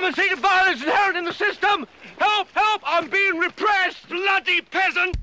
common seed of violence inherent in the system! Help! Help! I'm being repressed, bloody peasant!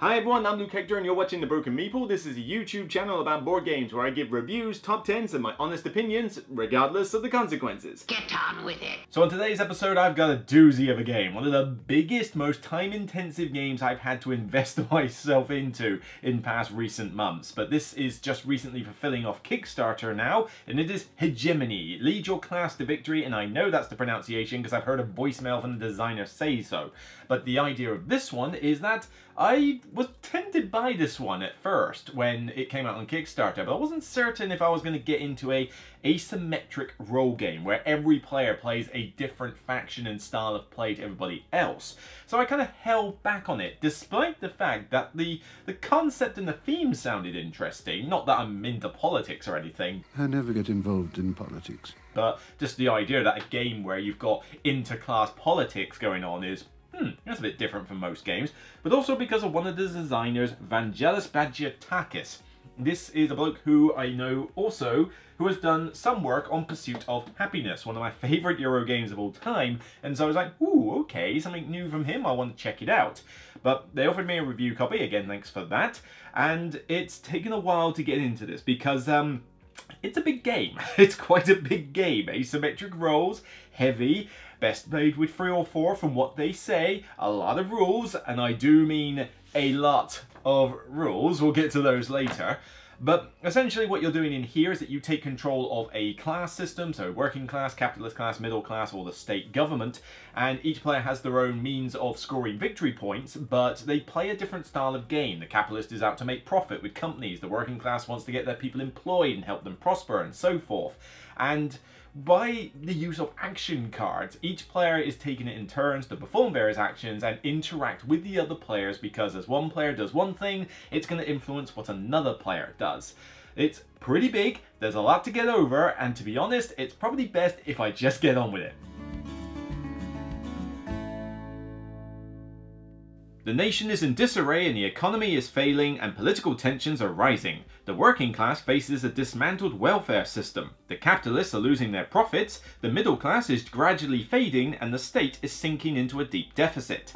Hi everyone, I'm Luke Hector and you're watching The Broken Meeple. This is a YouTube channel about board games where I give reviews, top 10s and my honest opinions, regardless of the consequences. Get on with it. So on today's episode I've got a doozy of a game. One of the biggest, most time-intensive games I've had to invest myself into in past recent months. But this is just recently fulfilling off Kickstarter now, and it is Hegemony. Lead your class to victory, and I know that's the pronunciation because I've heard a voicemail from the designer say so. But the idea of this one is that I was tempted by this one at first when it came out on Kickstarter, but I wasn't certain if I was going to get into a asymmetric role game where every player plays a different faction and style of play to everybody else. So I kind of held back on it, despite the fact that the concept and the theme sounded interesting. Not that I'm into politics or anything. I never get involved in politics. But just the idea that a game where you've got inter-class politics going on is that's a bit different from most games, but also because of one of the designers, Vangelis Bagiatakis. This is a bloke who I know also who has done some work on Pursuit of Happiness, one of my favourite Euro games of all time, and so I was like, ooh, okay, something new from him, I want to check it out. But they offered me a review copy, again thanks for that, and it's taken a while to get into this because it's a big game. It's quite a big game. Asymmetric roles, heavy, best played with 3 or 4 from what they say, a lot of rules, and I do mean a lot of rules. We'll get to those later. But essentially what you're doing in here is that you take control of a class system, so working class, capitalist class, middle class, or the state government, and each player has their own means of scoring victory points, but they play a different style of game. The capitalist is out to make profit with companies, the working class wants to get their people employed and help them prosper, and so forth. And by the use of action cards, each player is taking it in turns to perform various actions and interact with the other players, because as one player does one thing, it's going to influence what another player does. It's pretty big, there's a lot to get over, and to be honest, it's probably best if I just get on with it. The nation is in disarray and the economy is failing and political tensions are rising. The working class faces a dismantled welfare system. The capitalists are losing their profits, the middle class is gradually fading, and the state is sinking into a deep deficit.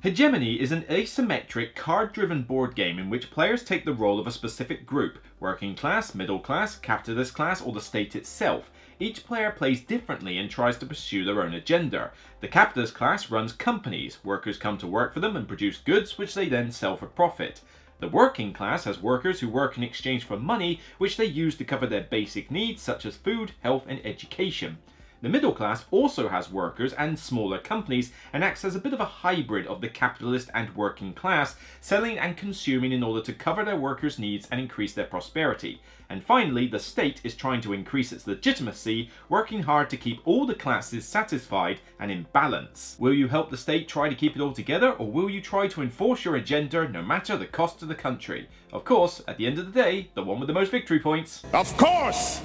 Hegemony is an asymmetric, card-driven board game in which players take the role of a specific group: working class, middle class, capitalist class, or the state itself. Each player plays differently and tries to pursue their own agenda. The capitalist class runs companies. Workers come to work for them and produce goods which they then sell for profit. The working class has workers who work in exchange for money which they use to cover their basic needs such as food, health, and education. The middle class also has workers and smaller companies and acts as a bit of a hybrid of the capitalist and working class, selling and consuming in order to cover their workers' needs and increase their prosperity. And finally, the state is trying to increase its legitimacy, working hard to keep all the classes satisfied and in balance. Will you help the state try to keep it all together, or will you try to enforce your agenda no matter the cost to the country? Of course, at the end of the day, the one with the most victory points. Of course!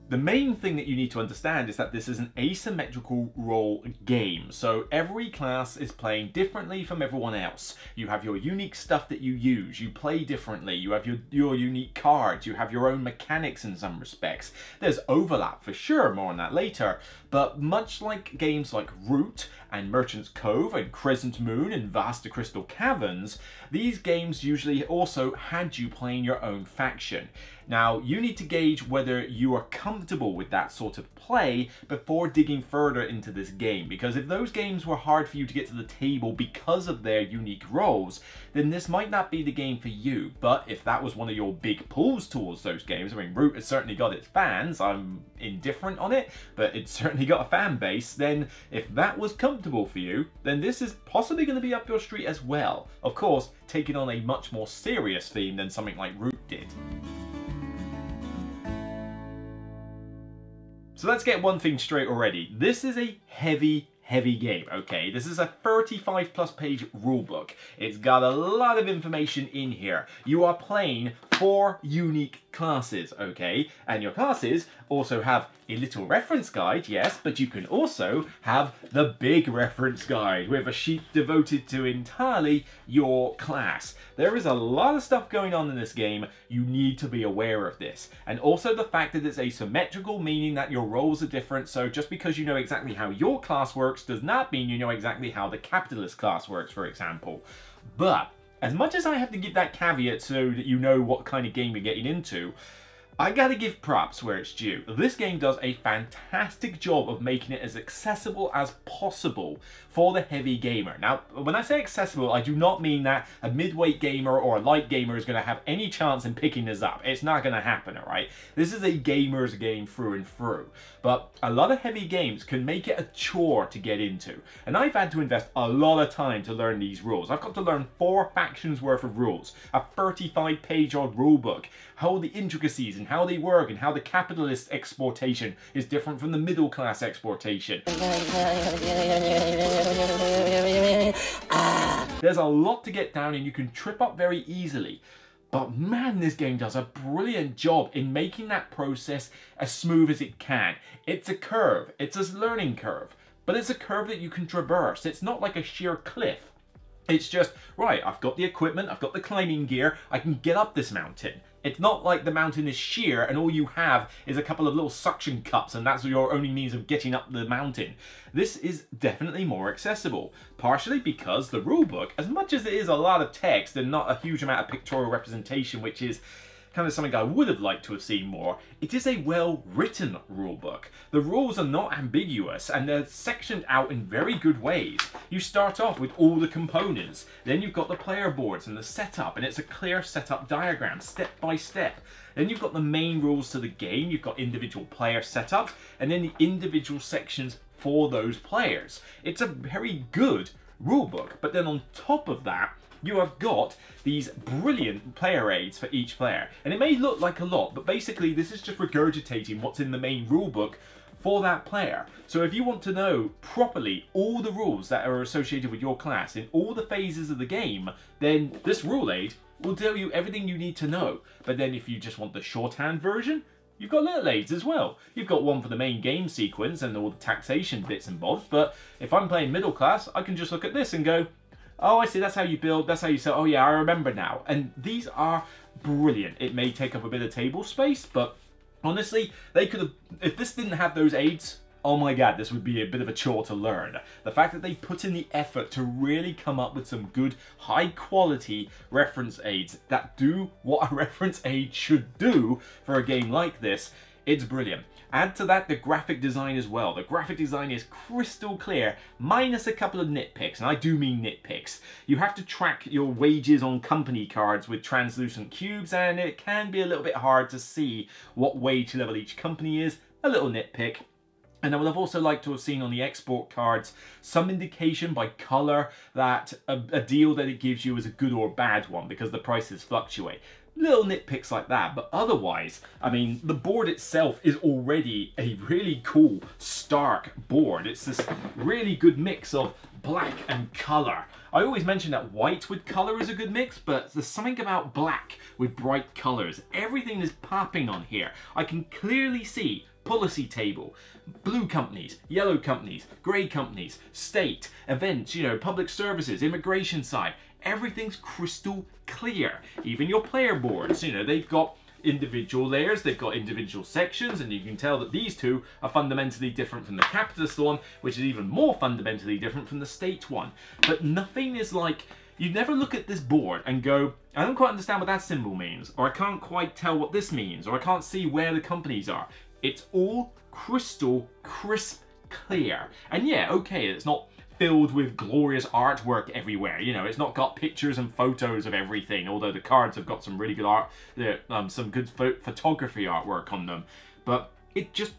The main thing that you need to understand is that this is an asymmetrical role game, so every class is playing differently from everyone else. You have your unique stuff that you use, you play differently, you have your unique cards, you have your own mechanics in some respects. There's overlap for sure, more on that later, but much like games like Root and Merchant's Cove and Crescent Moon and Vasta Crystal Caverns, these games usually also had you playing your own faction. Now, you need to gauge whether you are comfortable with that sort of play before digging further into this game, because if those games were hard for you to get to the table because of their unique roles, then this might not be the game for you. But if that was one of your big pulls towards those games, I mean, Root has certainly got its fans, I'm indifferent on it, but it's certainly got a fan base, then if that was comfortable for you, then this is possibly going to be up your street as well. Of course, taking on a much more serious theme than something like Root did. So let's get one thing straight already. This is a heavy game, okay? This is a 35+ page rulebook. It's got a lot of information in here. You are playing 4 unique classes, okay? And your classes also have a little reference guide, yes, but you can also have the big reference guide with a sheet devoted to entirely your class. There is a lot of stuff going on in this game. You need to be aware of this. And also the fact that it's asymmetrical, meaning that your roles are different. So just because you know exactly how your class works does not mean you know exactly how the capitalist class works, for example. But as much as I have to give that caveat so that you know what kind of game you're getting into, I gotta give props where it's due. This game does a fantastic job of making it as accessible as possible for the heavy gamer. Now, when I say accessible, I do not mean that a mid-weight gamer or a light gamer is gonna have any chance in picking this up. It's not gonna happen, alright? This is a gamer's game through and through. But a lot of heavy games can make it a chore to get into. And I've had to invest a lot of time to learn these rules. I've got to learn 4 factions worth of rules, a 35-page odd rulebook, how the intricacies and how they work and how the capitalist exportation is different from the middle class exportation. There's a lot to get down and you can trip up very easily. But man, this game does a brilliant job in making that process as smooth as it can. It's a curve, it's a learning curve, but it's a curve that you can traverse. It's not like a sheer cliff. It's just, right, I've got the equipment, I've got the climbing gear, I can get up this mountain. It's not like the mountain is sheer and all you have is a couple of little suction cups and that's your only means of getting up the mountain. This is definitely more accessible, partially because the rulebook, as much as it is a lot of text and not a huge amount of pictorial representation, which is kind of something I would have liked to have seen more, it is a well-written rulebook. The rules are not ambiguous and they're sectioned out in very good ways. You start off with all the components, then you've got the player boards and the setup, and it's a clear setup diagram, step by step. Then you've got the main rules to the game, you've got individual player setups, and then the individual sections for those players. It's a very good rulebook, but then on top of that, you have got these brilliant player aids for each player. And it may look like a lot, but basically this is just regurgitating what's in the main rulebook for that player. So if you want to know properly all the rules that are associated with your class in all the phases of the game, then this rule aid will tell you everything you need to know. But then if you just want the shorthand version, you've got little aids as well. You've got one for the main game sequence and all the taxation bits and bobs, but if I'm playing middle class, I can just look at this and go, oh, I see, that's how you build, that's how you sell, oh yeah, I remember now. And these are brilliant. It may take up a bit of table space, but honestly, they could have, if this didn't have those aids, oh my god, this would be a bit of a chore to learn. The fact that they put in the effort to really come up with some good, high quality reference aids that do what a reference aid should do for a game like this, it's brilliant. Add to that the graphic design as well. The graphic design is crystal clear, minus a couple of nitpicks, and I do mean nitpicks. You have to track your wages on company cards with translucent cubes, and it can be a little bit hard to see what wage level each company is. A little nitpick. And I would have also liked to have seen on the export cards some indication by colour that a deal that it gives you is a good or bad one, because the prices fluctuate. Little nitpicks like that, but otherwise, I mean, the board itself is already a really cool, stark board. It's this really good mix of black and colour. I always mention that white with colour is a good mix, but there's something about black with bright colours. Everything is popping on here. I can clearly see policy table, blue companies, yellow companies, grey companies, state, events, you know, public services, immigration side. Everything's crystal clear. Even your player boards, you know, they've got individual layers, they've got individual sections, and you can tell that these two are fundamentally different from the capitalist one, which is even more fundamentally different from the state one. But nothing is like, you never look at this board and go, I don't quite understand what that symbol means, or I can't quite tell what this means, or I can't see where the companies are. It's all crystal crisp clear. And yeah, okay, it's not filled with glorious artwork everywhere. You know, it's not got pictures and photos of everything, although the cards have got some really good art, some good photography artwork on them. But it just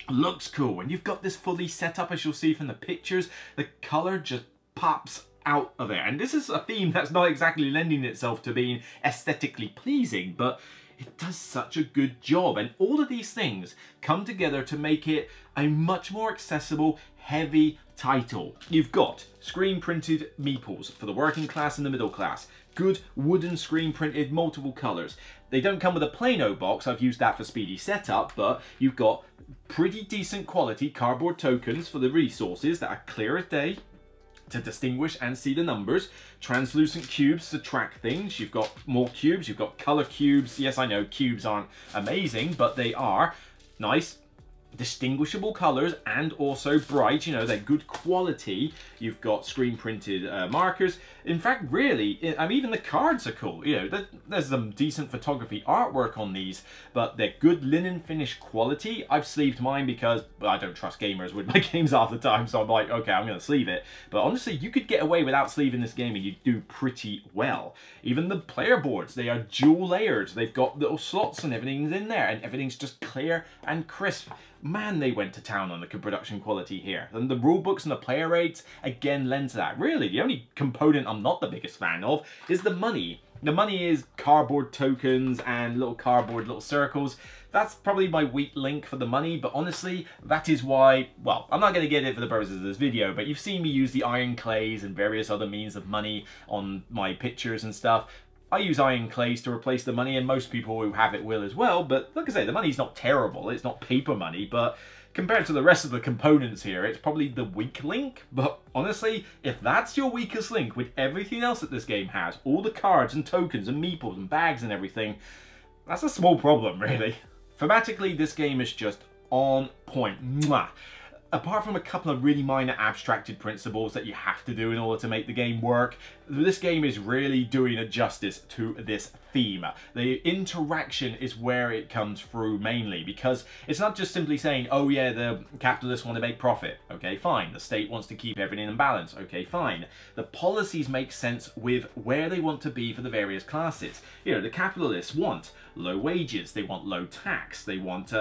looks cool. And you've got this fully set up, as you'll see from the pictures. The color just pops out of there. And this is a theme that's not exactly lending itself to being aesthetically pleasing, but it does such a good job. And all of these things come together to make it a much more accessible, heavy title. You've got screen printed meeples for the working class and the middle class. Good wooden screen printed multiple colours. They don't come with a Plano box, I've used that for speedy setup, but you've got pretty decent quality cardboard tokens for the resources that are clear as day to distinguish and see the numbers. Translucent cubes to track things. You've got more cubes, you've got colour cubes. Yes, I know cubes aren't amazing, but they are nice, distinguishable colours and also bright, you know, they're good quality. You've got screen printed markers. In fact, really, I mean, even the cards are cool. You know, there's some decent photography artwork on these, but they're good linen finish quality. I've sleeved mine because I don't trust gamers with my games half the time, so I'm like, okay, I'm going to sleeve it. But honestly, you could get away without sleeving this game and you do pretty well. Even the player boards, they are dual layered. They've got little slots and everything's in there, and everything's just clear and crisp. Man, they went to town on the production quality here. And the rulebooks and the player rates, again, lend to that. Really, the only component I'm not the biggest fan of is the money. The money is cardboard tokens and little cardboard little circles. That's probably my weak link for the money, but honestly, that is why, well, I'm not going to get it for the purposes of this video, but you've seen me use the iron clays and various other means of money on my pictures and stuff. I use iron clays to replace the money, and most people who have it will as well, but like I say, the money's not terrible, it's not paper money, but compared to the rest of the components here, it's probably the weak link. But honestly, if that's your weakest link with everything else that this game has, all the cards and tokens and meeples and bags and everything, that's a small problem, really. Thematically, this game is just on point. Mwah. Apart from a couple of really minor abstracted principles that you have to do in order to make the game work, this game is really doing a justice to this theme. The interaction is where it comes through mainly, because it's not just simply saying, oh yeah, the capitalists want to make profit. Okay, fine. The state wants to keep everything in balance. Okay, fine. The policies make sense with where they want to be for the various classes. You know, the capitalists want low wages, they want low tax, they want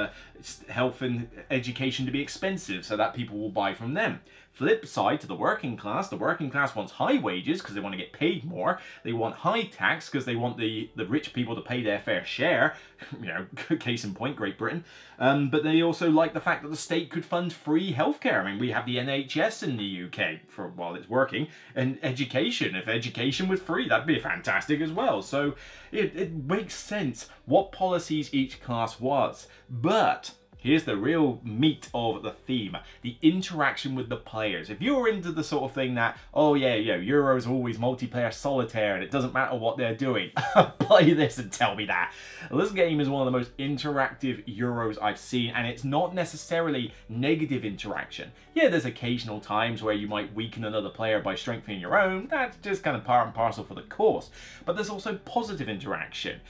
health and education to be expensive so that people will buy from them. Flip side to the working class wants high wages because they want to get paid more. They want high tax because they want the rich people to pay their fair share. You know, case in point, Great Britain. But they also like the fact that the state could fund free healthcare. I mean, we have the NHS in the UK for while it's working, and education. If education was free, that'd be fantastic as well. So it makes sense what policies each class was. But here's the real meat of the theme, the interaction with the players. If you're into the sort of thing that, oh yeah, Euro's always multiplayer solitaire and it doesn't matter what they're doing, play this and tell me that. Well, this game is one of the most interactive Euros I've seen, and it's not necessarily negative interaction. Yeah, there's occasional times where you might weaken another player by strengthening your own. That's just kind of part and parcel for the course. But there's also positive interaction.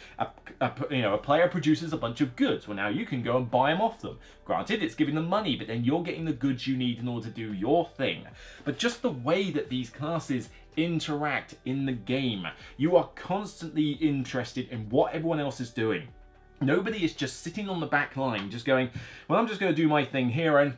A player produces a bunch of goods. Well, now you can go and buy them off them. Granted, it's giving them money, but then you're getting the goods you need in order to do your thing. But just the way that these classes interact in the game, you are constantly interested in what everyone else is doing. Nobody is just sitting on the back line just going, well, I'm just going to do my thing here and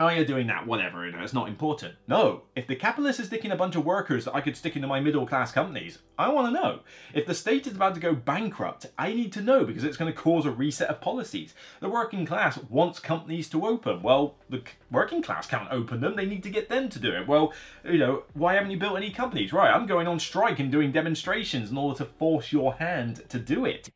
oh, you're doing that, whatever, you know, it's not important. No, if the capitalist is sticking a bunch of workers that I could stick into my middle class companies, I want to know. If the state is about to go bankrupt, I need to know because it's going to cause a reset of policies. The working class wants companies to open. Well, the working class can't open them, they need to get them to do it. Well, you know, why haven't you built any companies? Right, I'm going on strike and doing demonstrations in order to force your hand to do it.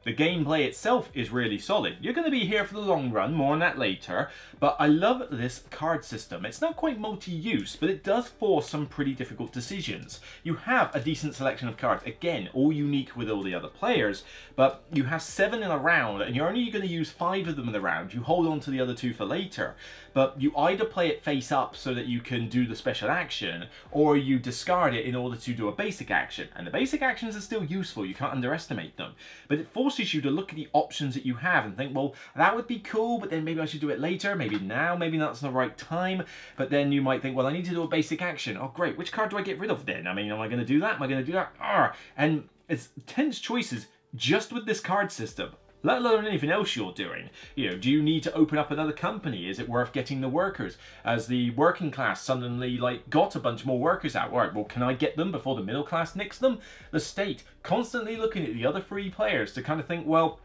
The gameplay itself is really solid. You're going to be here for the long run, more on that later, but I love this card system. It's not quite multi-use, but it does force some pretty difficult decisions. You have a decent selection of cards, again, all unique with all the other players, but you have 7 in a round, and you're only going to use 5 of them in the round. You hold on to the other 2 for later, but you either play it face up so that you can do the special action, or you discard it in order to do a basic action. And the basic actions are still useful, you can't underestimate them, but it forces you to look at the options that you have and think, well, that would be cool, but then maybe I should do it later, maybe now, maybe that's the right time. But then you might think, well, I need to do a basic action. Oh great, which card do I get rid of then? I mean, am I going to do that? Am I going to do that? And it's tense choices just with this card system. let alone anything else you're doing. You know, do you need to open up another company? Is it worth getting the workers? As the working class suddenly got a bunch more workers out, all right, well, can I get them before the middle class nicks them? The state constantly looking at the other free players to kind of think, well,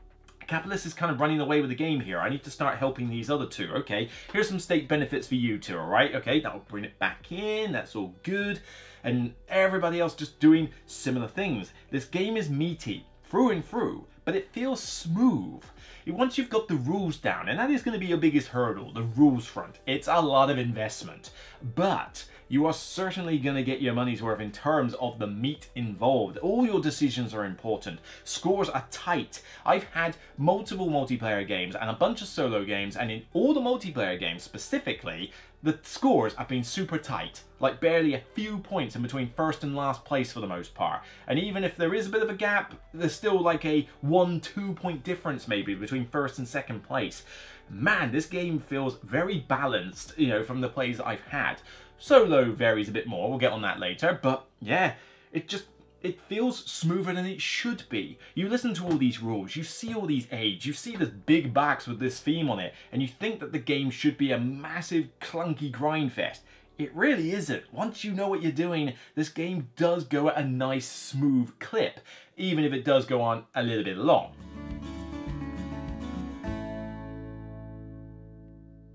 capitalist is kind of running away with the game here. I need to start helping these other two. Okay, here's some state benefits for you two, all right? Okay, that'll bring it back in. That's all good. And everybody else just doing similar things. This game is meaty through and through, but it feels smooth. Once you've got the rules down, and that is going to be your biggest hurdle, the rules front. It's a lot of investment, but you are certainly going to get your money's worth in terms of the meat involved. All your decisions are important. Scores are tight. I've had multiple multiplayer games and a bunch of solo games, and in all the multiplayer games specifically, the scores have been super tight, like barely a few points in between first and last place for the most part. And even if there is a bit of a gap, there's still like a 1-2 point difference maybe between first and second place. Man, this game feels very balanced, you know, from the plays that I've had. Solo varies a bit more, we'll get on that later, but yeah, it feels smoother than it should be. You listen to all these rules, you see all these aids, you see this big box with this theme on it, and you think that the game should be a massive clunky grind fest. It really isn't. Once you know what you're doing, this game does go at a nice smooth clip, even if it does go on a little bit long.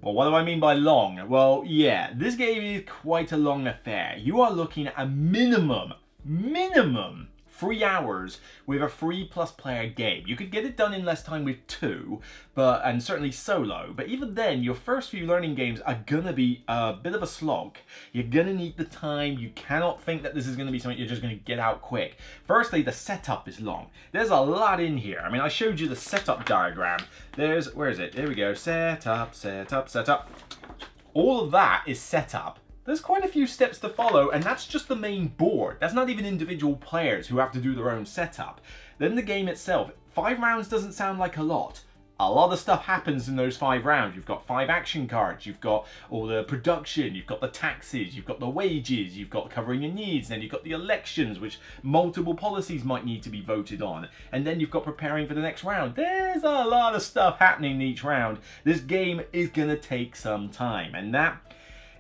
Well, what do I mean by long? Well, yeah, this game is quite a long affair. You are looking at a minimum 3 hours with a 3+ player game. You could get it done in less time with 2, and certainly solo, but even then, your first few learning games are gonna be a bit of a slog. You're gonna need the time. You cannot think that this is gonna be something you're just gonna get out quick. Firstly, the setup is long. There's a lot in here. I mean, I showed you the setup diagram. Where is it? There we go, setup. All of that is setup. There's quite a few steps to follow, and that's just the main board. That's not even individual players who have to do their own setup. Then the game itself, 5 rounds doesn't sound like a lot. A lot of stuff happens in those 5 rounds. You've got 5 action cards, you've got all the production, you've got the taxes, you've got the wages, you've got covering your needs, then you've got the elections, which multiple policies might need to be voted on, and then you've got preparing for the next round. There's a lot of stuff happening in each round. This game is gonna take some time, and that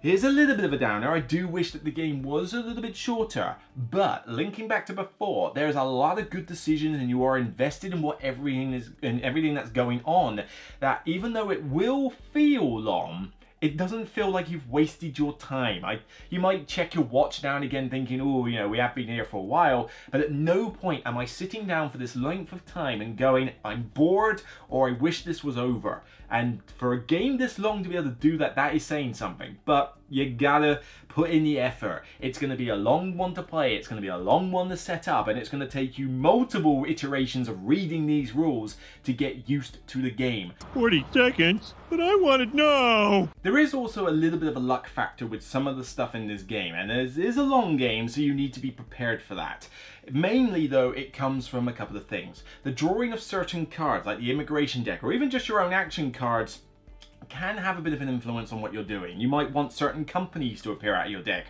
is a little bit of a downer. I do wish that the game was a little bit shorter, but linking back to before, there's a lot of good decisions and you are invested in everything that's going on, that even though it will feel long, it doesn't feel like you've wasted your time. You might check your watch now and again thinking, oh, you know, we have been here for a while, but at no point am I sitting down for this length of time and going, I'm bored, or I wish this was over. And for a game this long to be able to do that, that is saying something. But you gotta put in the effort. It's gonna be a long one to play, it's gonna be a long one to set up, and it's gonna take you multiple iterations of reading these rules to get used to the game. 40 seconds? But I want to know! There is also a little bit of a luck factor with some of the stuff in this game, and it is a long game, so you need to be prepared for that. Mainly though, it comes from a couple of things. The drawing of certain cards, like the immigration deck, or even just your own action cards, can have a bit of an influence on what you're doing. You might want certain companies to appear out of your deck,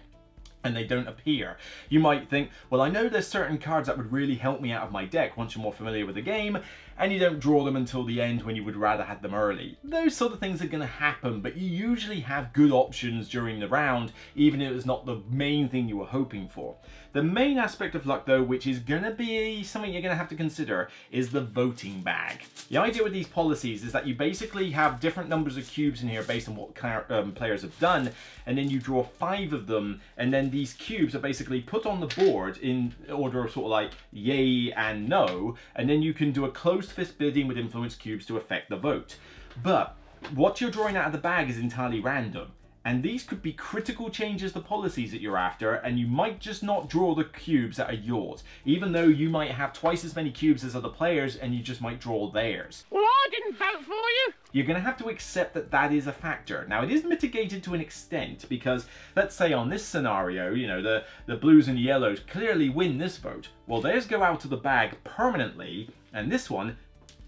and they don't appear. You might think, well, I know there's certain cards that would really help me out of my deck once you're more familiar with the game, and you don't draw them until the end when you would rather have them early. Those sort of things are going to happen, but you usually have good options during the round, even if it's not the main thing you were hoping for. The main aspect of luck, though, which is going to be something you're going to have to consider, is the voting bag. The idea with these policies is that you basically have different numbers of cubes in here based on what players have done, and then you draw 5 of them, and then these cubes are basically put on the board in order of sort of like yay and no, and then you can do a closed fist bidding with influence cubes to affect the vote. But what you're drawing out of the bag is entirely random, and these could be critical changes to policies that you're after, and you might just not draw the cubes that are yours, even though you might have twice as many cubes as other players and you just might draw theirs. Well, I didn't vote for you. You're going to have to accept that that is a factor. Now, it is mitigated to an extent, because let's say on this scenario, you know, the blues and yellows clearly win this vote. Well, theirs go out of the bag permanently, and this one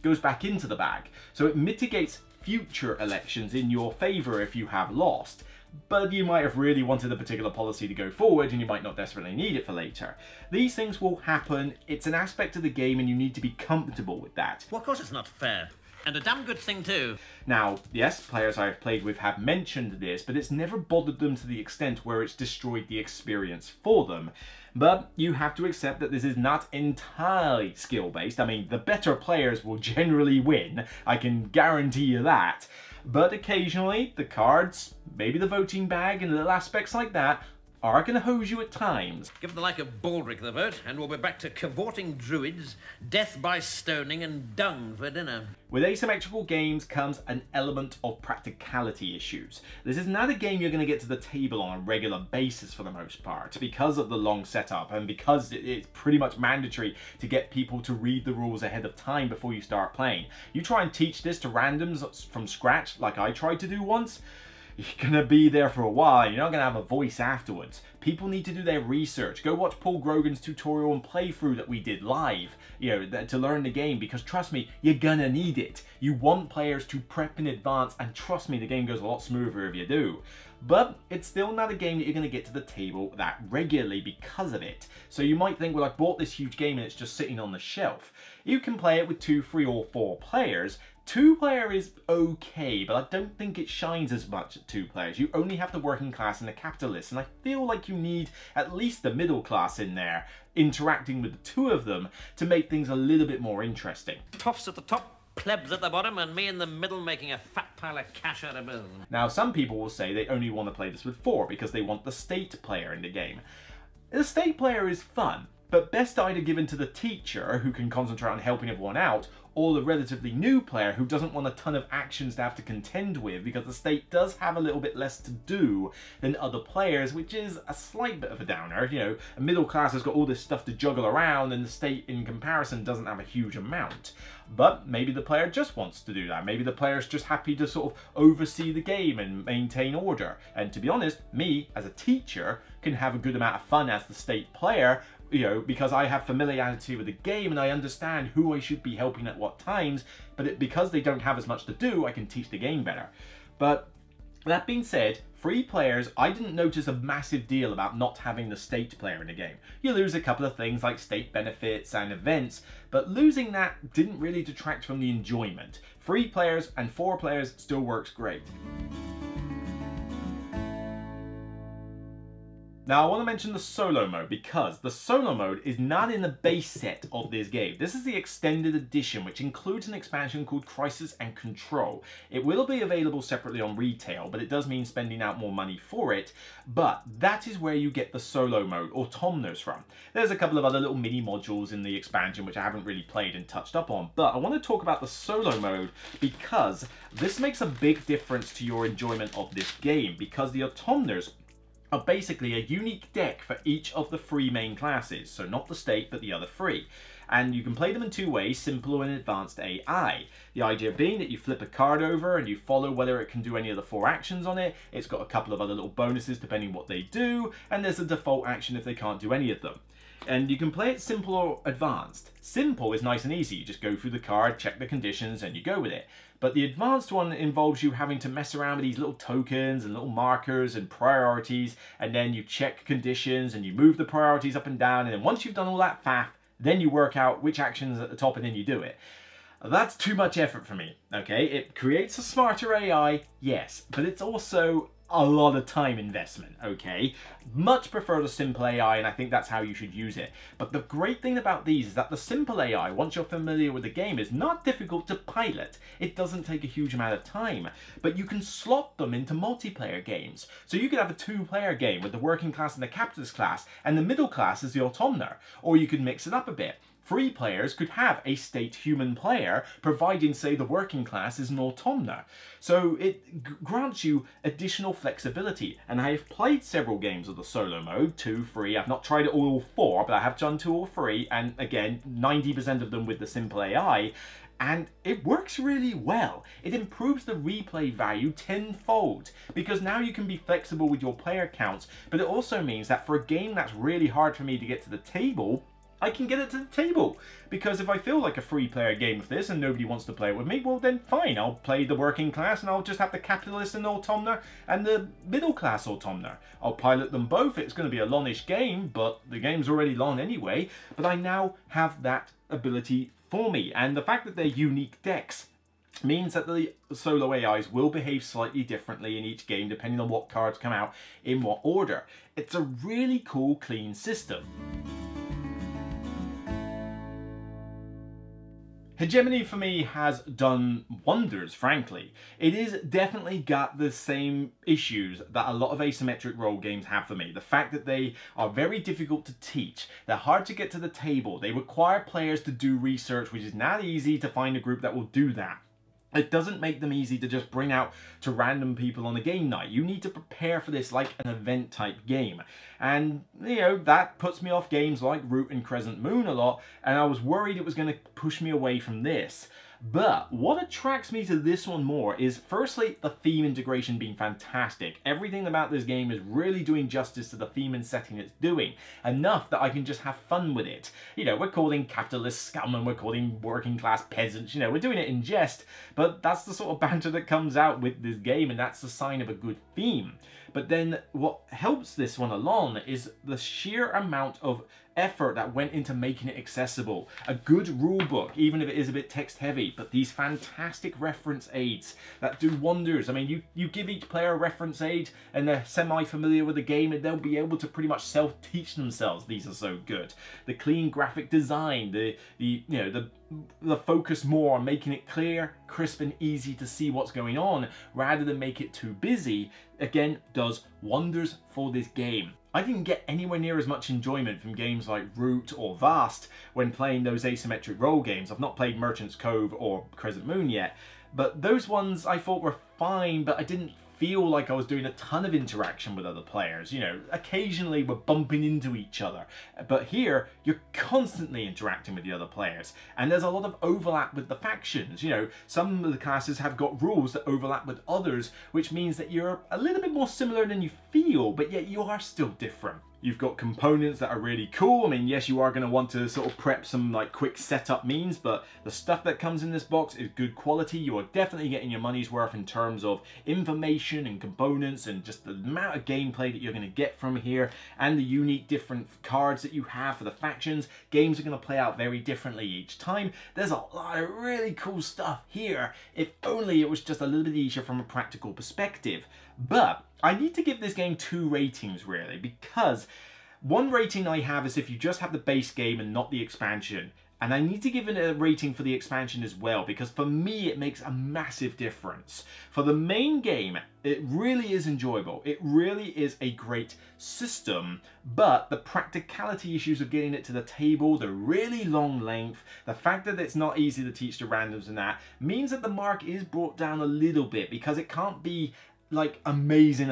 goes back into the bag. So it mitigates future elections in your favor if you have lost. but you might have really wanted a particular policy to go forward and you might not desperately need it for later. These things will happen, it's an aspect of the game and you need to be comfortable with that. Well, of course it's not fair. And a damn good thing too. Now, yes, players I've played with have mentioned this, but it's never bothered them to the extent where it's destroyed the experience for them. But you have to accept that this is not entirely skill-based. I mean, the better players will generally win, I can guarantee you that. But occasionally, the cards, maybe the voting bag and little aspects like that, are going to hose you at times. Give the like of Baldric the vote, and we'll be back to cavorting druids, death by stoning, and dung for dinner. With asymmetrical games comes an element of practicality issues. This is not a game you're going to get to the table on a regular basis for the most part, because of the long setup and because it's pretty much mandatory to get people to read the rules ahead of time before you start playing. You try and teach this to randoms from scratch like I tried to do once, you're going to be there for a while, you're not going to have a voice afterwards. People need to do their research. Go watch Paul Grogan's tutorial and playthrough that we did live, to learn the game, because trust me, you're going to need it. You want players to prep in advance, and trust me, the game goes a lot smoother if you do. But it's still not a game that you're going to get to the table that regularly because of it. So you might think, well, I bought this huge game and it's just sitting on the shelf. You can play it with 2, 3 or 4 players. 2-player is okay, but I don't think it shines as much at 2 players. You only have the working class and the capitalists, and I feel like you need at least the middle class in there, interacting with the 2 of them to make things a little bit more interesting. Toffs at the top, plebs at the bottom, and me in the middle making a fat pile of cash out of bills. Now, some people will say they only want to play this with 4 because they want the state player in the game. The state player is fun, but best either given to the teacher, who can concentrate on helping everyone out, or the relatively new player who doesn't want a ton of actions to have to contend with, because the state does have a little bit less to do than other players, which is a slight bit of a downer. A middle class has got all this stuff to juggle around, and the state in comparison doesn't have a huge amount. But maybe the player just wants to do that. Maybe the player's just happy to sort of oversee the game and maintain order. And to be honest, me, as a teacher, can have a good amount of fun as the state player, because I have familiarity with the game and I understand who I should be helping at what times, but because they don't have as much to do, I can teach the game better. But that being said, 3 players, I didn't notice a massive deal about not having the state player in the game. You lose a couple of things like state benefits and events, but losing that didn't really detract from the enjoyment. 3 players and 4 players still works great. Now I want to mention the solo mode, because the solo mode is not in the base set of this game. This is the extended edition, which includes an expansion called Crisis and Control. It will be available separately on retail, but it does mean spending out more money for it. But that is where you get the solo mode, or Autumners, from. There's a couple of other little mini modules in the expansion which I haven't really played and touched up on, but I want to talk about the solo mode because this makes a big difference to your enjoyment of this game, because the Autumners are basically a unique deck for each of the 3 main classes, so not the state but the other 3. And you can play them in 2 ways, simple and advanced AI. The idea being that you flip a card over and you follow whether it can do any of the 4 actions on it. It's got a couple of other little bonuses depending what they do, and there's a default action if they can't do any of them. And you can play it simple or advanced. Simple is nice and easy, you just go through the card, check the conditions, and you go with it. But the advanced one involves you having to mess around with these little tokens and little markers and priorities, and then you check conditions and you move the priorities up and down, and then once you've done all that faff, then you work out which action's at the top and then you do it. That's too much effort for me, okay? It creates a smarter AI, yes, but it's also a lot of time investment, okay? Much prefer the simple AI, and I think that's how you should use it. But the great thing about these is that the simple AI, once you're familiar with the game, is not difficult to pilot. It doesn't take a huge amount of time, but you can slot them into multiplayer games. So you could have a 2-player game with the working class and the capitalist class, and the middle class is the Autumner, or you could mix it up a bit. 3 players could have a state human player, providing, say, the working class is an Autumner. So it grants you additional flexibility, and I have played several games of the solo mode, 2, 3, I've not tried it all 4, but I have done 2 or 3, and again, 90% of them with the simple AI, and it works really well. It improves the replay value tenfold, because now you can be flexible with your player counts, but it also means that for a game that's really hard for me to get to the table, I can get it to the table. Because if I feel like a free player game of this and nobody wants to play it with me, well then fine, I'll play the working class and I'll just have the capitalist and autumnar and the middle class autumnar. I'll pilot them both. It's going to be a longish game, but the game's already long anyway. But I now have that ability for me, and the fact that they're unique decks means that the solo AIs will behave slightly differently in each game depending on what cards come out in what order. It's a really cool, clean system. Hegemony for me has done wonders, frankly. It is definitely got the same issues that a lot of asymmetric role games have for me. The fact that they are very difficult to teach, they're hard to get to the table, they require players to do research, which is not easy to find a group that will do that. It doesn't make them easy to just bring out to random people on a game night. You need to prepare for this like an event type game. And, you know, that puts me off games like Root and Crescent Moon a lot, and I was worried it was going to push me away from this. But what attracts me to this one more is, firstly, the theme integration being fantastic. Everything about this game is really doing justice to the theme and setting it's doing, enough that I can just have fun with it. You know, we're calling capitalist scum and we're calling working class peasants, you know, we're doing it in jest, but that's the sort of banter that comes out with this game, and that's the sign of a good theme. But then what helps this one along is the sheer amount of effort that went into making it accessible. A good rule book, even if it is a bit text heavy, but these fantastic reference aids that do wonders. I mean, you give each player a reference aid and they're semi-familiar with the game and they'll be able to pretty much self-teach themselves. These are so good. The clean graphic design, the focus more on making it clear, crisp and easy to see what's going on rather than make it too busy, again, does wonders for this game. I didn't get anywhere near as much enjoyment from games like Root or Vast when playing those asymmetric role games. I've not played Merchant's Cove or Crescent Moon yet, but those ones I thought were fine, but I didn't feel like I was doing a ton of interaction with other players. You know, occasionally we're bumping into each other, but here you're constantly interacting with the other players, and there's a lot of overlap with the factions. You know, some of the classes have got rules that overlap with others, which means that you're a little bit more similar than you feel, but yet you are still different. You've got components that are really cool. I mean, yes, you are going to want to sort of prep some like quick setup means, but the stuff that comes in this box is good quality. You are definitely getting your money's worth in terms of information and components and just the amount of gameplay that you're going to get from here and the unique different cards that you have for the factions. Games are going to play out very differently each time. There's a lot of really cool stuff here, if only it was just a little bit easier from a practical perspective. But I need to give this game 2 ratings really, because one rating I have is if you just have the base game and not the expansion. And I need to give it a rating for the expansion as well, because for me it makes a massive difference. For the main game, it really is enjoyable. It really is a great system, but the practicality issues of getting it to the table, the really long length, the fact that it's not easy to teach to randoms and that, means that the mark is brought down a little bit, because it can't be like amazing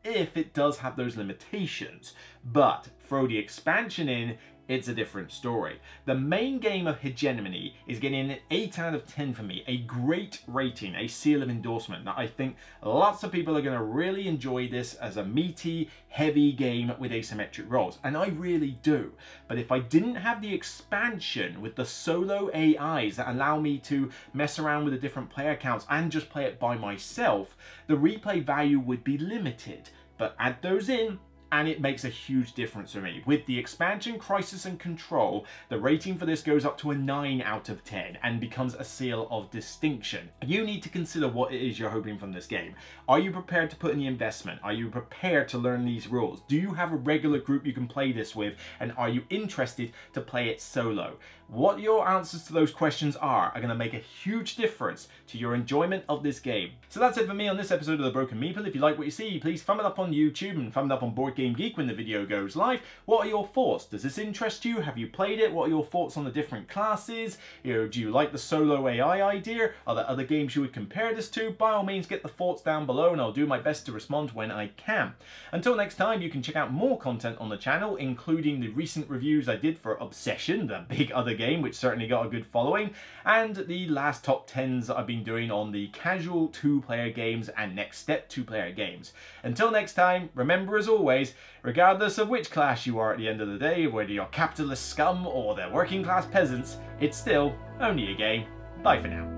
if it does have those limitations. But throw the expansion in, it's a different story. The main game of Hegemony is getting an 8 out of 10 for me, a great rating, a seal of endorsement. Now, I think lots of people are going to really enjoy this as a meaty, heavy game with asymmetric roles, and I really do. But if I didn't have the expansion with the solo AIs that allow me to mess around with the different player counts and just play it by myself, the replay value would be limited. But add those in, and it makes a huge difference for me. With the expansion, Crisis and Control, the rating for this goes up to a 9 out of 10 and becomes a seal of distinction. You need to consider what it is you're hoping from this game. Are you prepared to put in the investment? Are you prepared to learn these rules? Do you have a regular group you can play this with? And are you interested to play it solo? What your answers to those questions are going to make a huge difference to your enjoyment of this game. So that's it for me on this episode of The Broken Meeple. If you like what you see, please thumb it up on YouTube and thumb it up on Board Game Geek when the video goes live. What are your thoughts? Does this interest you? Have you played it? What are your thoughts on the different classes? You know, do you like the solo AI idea? Are there other games you would compare this to? By all means, get the thoughts down below and I'll do my best to respond when I can. Until next time, you can check out more content on the channel, including the recent reviews I did for Obsession, the big other game, which certainly got a good following, and the last top 10s that I've been doing on the casual 2-player games and next step 2-player games. Until next time, remember as always, regardless of which class you are at the end of the day, whether you're capitalist scum or the working class peasants, it's still only a game. Bye for now.